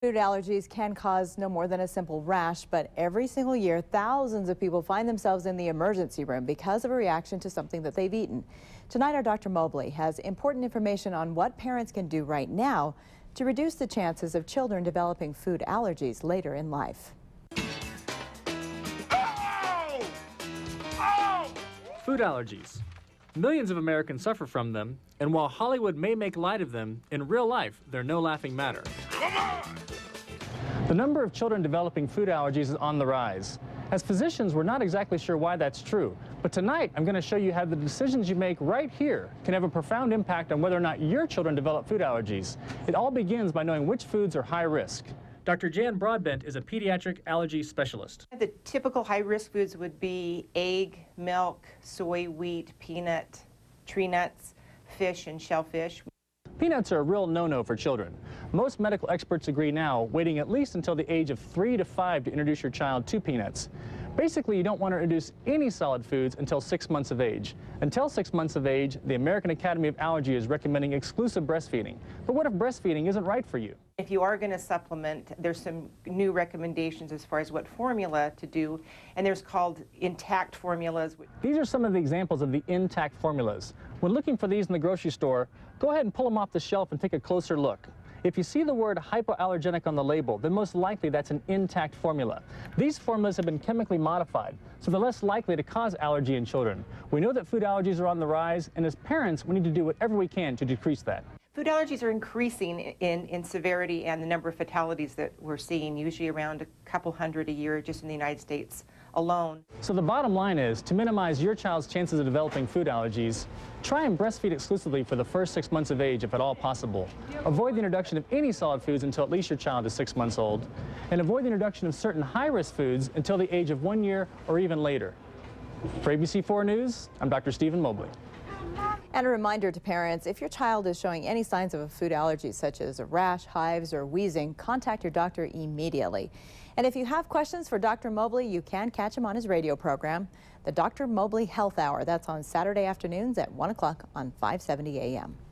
Food allergies can cause no more than a simple rash, but every single year, thousands of people find themselves in the emergency room because of a reaction to something that they've eaten. Tonight, our Dr. Mobley has important information on what parents can do right now to reduce the chances of children developing food allergies later in life. Food allergies. Millions of Americans suffer from them, and while Hollywood may make light of them, in real life, they're no laughing matter. The number of children developing food allergies is on the rise. As physicians, we're not exactly sure why that's true, but tonight I'm going to show you how the decisions you make right here can have a profound impact on whether or not your children develop food allergies. It all begins by knowing which foods are high risk. Dr. Jan Broadbent is a pediatric allergy specialist. The typical high-risk foods would be egg, milk, soy, wheat, peanut, tree nuts, fish, and shellfish. Peanuts are a real no-no for children. Most medical experts agree now, waiting at least until the age of 3 to 5 to introduce your child to peanuts. Basically, you don't want to introduce any solid foods until 6 months of age. Until 6 months of age, the American Academy of Allergy is recommending exclusive breastfeeding. But what if breastfeeding isn't right for you? If you are going to supplement, there's some new recommendations as far as what formula to do, and there's called intact formulas. These are some of the examples of the intact formulas. When looking for these in the grocery store, go ahead and pull them off the shelf and take a closer look. If you see the word hypoallergenic on the label, then most likely that's an intact formula. These formulas have been chemically modified, so they're less likely to cause allergy in children. We know that food allergies are on the rise, and as parents, we need to do whatever we can to decrease that. Food allergies are increasing in severity and the number of fatalities that we're seeing, usually around a couple hundred a year just in the United States alone. So the bottom line is, to minimize your child's chances of developing food allergies, try and breastfeed exclusively for the first 6 months of age if at all possible. Avoid the introduction of any solid foods until at least your child is 6 months old, and avoid the introduction of certain high-risk foods until the age of 1 year or even later. For ABC4 News, I'm Dr. Stephen Mobley. And a reminder to parents, if your child is showing any signs of a food allergy, such as a rash, hives, or wheezing, contact your doctor immediately. And if you have questions for Dr. Mobley, you can catch him on his radio program, the Dr. Mobley Health Hour. That's on Saturday afternoons at 1 o'clock on 570 a.m.